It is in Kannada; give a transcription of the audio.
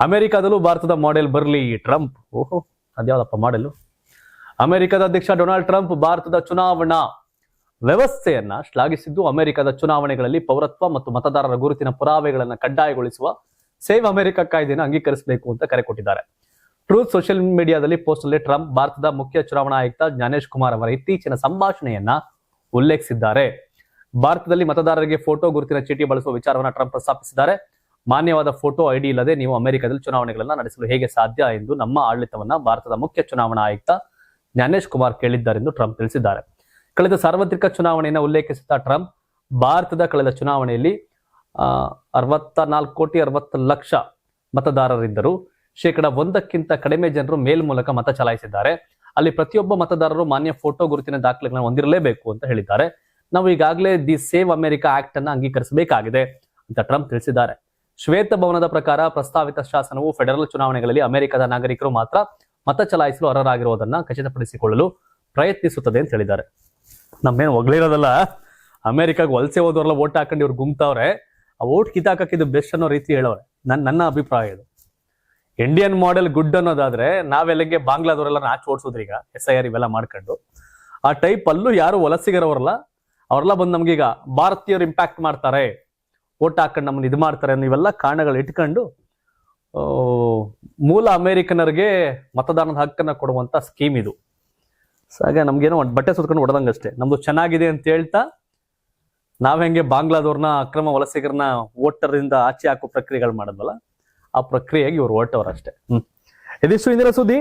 ಅಮೆರಿಕದಲ್ಲೂ ಭಾರತದ ಮಾಡೆಲ್ ಬರಲಿ ಟ್ರಂಪ್. ಓಹೋ, ಅದ್ಯಾವ್ದಪ್ಪ ಮಾಡೆಲ್? ಅಮೆರಿಕದ ಅಧ್ಯಕ್ಷ ಡೊನಾಲ್ಡ್ ಟ್ರಂಪ್ ಭಾರತದ ಚುನಾವಣಾ ವ್ಯವಸ್ಥೆಯನ್ನ ಶ್ಲಾಘಿಸಿದ್ದು, ಅಮೆರಿಕದ ಚುನಾವಣೆಗಳಲ್ಲಿ ಪೌರತ್ವ ಮತ್ತು ಮತದಾರರ ಗುರುತಿನ ಪುರಾವೆಗಳನ್ನು ಕಡ್ಡಾಯಗೊಳಿಸುವ ಸೇವ್ ಅಮೆರಿಕ ಕಾಯ್ದೆಯನ್ನು ಅಂಗೀಕರಿಸಬೇಕು ಅಂತ ಕರೆ ಕೊಟ್ಟಿದ್ದಾರೆ. ಟ್ರೂತ್ ಸೋಷಿಯಲ್ ಮೀಡಿಯಾದಲ್ಲಿ ಪೋಸ್ಟ್ ನಲ್ಲಿ ಟ್ರಂಪ್ ಭಾರತದ ಮುಖ್ಯ ಚುನಾವಣಾ ಆಯುಕ್ತ ಜ್ಞಾನೇಶ್ ಕುಮಾರ್ ಅವರ ಇತ್ತೀಚಿನ ಸಂಭಾಷಣೆಯನ್ನ ಉಲ್ಲೇಖಿಸಿದ್ದಾರೆ. ಭಾರತದಲ್ಲಿ ಮತದಾರರಿಗೆ ಫೋಟೋ ಗುರುತಿನ ಚೀಟಿ ಬಳಸುವ ವಿಚಾರವನ್ನ ಟ್ರಂಪ್ ಪ್ರಸ್ತಾಪಿಸಿದ್ದಾರೆ. ಮಾನ್ಯವಾದ ಫೋಟೋ ಐಡಿ ಇಲ್ಲದೆ ನೀವು ಅಮೆರಿಕದಲ್ಲಿ ಚುನಾವಣೆಗಳನ್ನ ನಡೆಸಲು ಹೇಗೆ ಸಾಧ್ಯ ಎಂದು ನಮ್ಮ ಆಡಳಿತವನ್ನ ಭಾರತದ ಮುಖ್ಯ ಚುನಾವಣಾ ಆಯುಕ್ತ ಜ್ಞಾನೇಶ್ ಕುಮಾರ್ ಕೇಳಿದ್ದಾರೆಂದು ಟ್ರಂಪ್ ತಿಳಿಸಿದ್ದಾರೆ. ಕಳೆದ ಸಾರ್ವತ್ರಿಕ ಚುನಾವಣೆಯನ್ನು ಉಲ್ಲೇಖಿಸಿದ ಟ್ರಂಪ್, ಭಾರತದ ಕಳೆದ ಚುನಾವಣೆಯಲ್ಲಿ 64,60,00,000 ಮತದಾರರಿದ್ದರು. 1% ಕಡಿಮೆ ಜನರು ಮೇಲ್ ಮೂಲಕ ಮತ ಚಲಾಯಿಸಿದ್ದಾರೆ. ಅಲ್ಲಿ ಪ್ರತಿಯೊಬ್ಬ ಮತದಾರರು ಮಾನ್ಯ ಫೋಟೋ ಗುರುತಿನ ದಾಖಲೆಗಳನ್ನು ಹೊಂದಿರಲೇಬೇಕು ಅಂತ ಹೇಳಿದ್ದಾರೆ. ನಾವು ಈಗಾಗಲೇ ದಿ ಸೇವ್ ಅಮೆರಿಕಾ ಆಕ್ಟ್ ಅನ್ನು ಅಂಗೀಕರಿಸಬೇಕಾಗಿದೆ ಅಂತ ಟ್ರಂಪ್ ತಿಳಿಸಿದ್ದಾರೆ. ಶ್ವೇತ ಭವನದ ಪ್ರಕಾರ ಪ್ರಸ್ತಾವಿತ ಶಾಸನವು ಫೆಡರಲ್ ಚುನಾವಣೆಗಳಲ್ಲಿ ಅಮೆರಿಕದ ನಾಗರಿಕರು ಮಾತ್ರ ಮತ ಚಲಾಯಿಸಲು ಅರ್ಹರಾಗಿರುವುದನ್ನ ಖಚಿತಪಡಿಸಿಕೊಳ್ಳಲು ಪ್ರಯತ್ನಿಸುತ್ತದೆ ಅಂತ ಹೇಳಿದ್ದಾರೆ. ನಮ್ಮೇನು ಒಗ್ಲಿರೋದಲ್ಲ, ಅಮೆರಿಕಾಗ ವಲಸೆ ಹೋದವರೆಲ್ಲ ಓಟ್ ಹಾಕೊಂಡು ಇವ್ರು ಗುಮ್ತಾವ್ರೆ, ಆ ಓಟ್ ಕಿತ್ತಾಕಿದ್ದು ಬೆಸ್ಟ್ ಅನ್ನೋ ರೀತಿ ಹೇಳೋರೆ. ನನ್ನ ಅಭಿಪ್ರಾಯ ಇದು. ಇಂಡಿಯನ್ ಮಾಡೆಲ್ ಗುಡ್ ಅನ್ನೋದಾದ್ರೆ ನಾವೆಲ್ಲಂಗೆ ಬಾಂಗ್ಲಾದವರೆಲ್ಲ ನಾಚ್ ಓಡಿಸೋದ್ರಿ ಈಗ SIR ಇವೆಲ್ಲ ಮಾಡ್ಕೊಂಡು. ಆ ಟೈಪ್ ಅಲ್ಲೂ ಯಾರು ವಲಸಿಗರವರಲ್ಲ, ಅವರೆಲ್ಲ ಬಂದು ನಮ್ಗೀಗ ಭಾರತೀಯರು ಇಂಪ್ಯಾಕ್ಟ್ ಮಾಡ್ತಾರೆ, ಓಟ್ ಹಾಕೊಂಡು ನಮ್ಮನ್ನ ಇದು ಮಾಡ್ತಾರೆ ಅನ್ನೋ ಇವೆಲ್ಲ ಕಾರಣಗಳು ಇಟ್ಕೊಂಡು ಮೂಲ ಅಮೆರಿಕನರಿಗೆ ಮತದಾನದ ಹಕ್ಕನ್ನ ಕೊಡುವಂತ ಸ್ಕೀಮ್ ಇದು. ಹಾಗೆ ನಮ್ಗೇನೋ ಒಂದು ಬಟ್ಟೆ ಸುತ್ಕೊಂಡು ಹೊಡೆದಂಗಷ್ಟೇ. ನಮ್ದು ಚೆನ್ನಾಗಿದೆ ಅಂತ ಹೇಳ್ತಾ ನಾವ್ ಹೆಂಗೆ ಬಾಂಗ್ಲಾದವ್ರನ್ನ ಅಕ್ರಮ ವಲಸಿಗರನ್ನ ವೋಟರ್ದಿಂದ ಆಚೆ ಹಾಕೋ ಪ್ರಕ್ರಿಯೆಗಳು ಮಾಡಿದ್ವಲ್ಲ, ಆ ಪ್ರಕ್ರಿಯೆಗೆ ಇವ್ರು ಹೊರಟವ್ರಷ್ಟೇ. ಇದಿಷ್ಟು ಇಂದಿನ ಸುದ್ದಿ.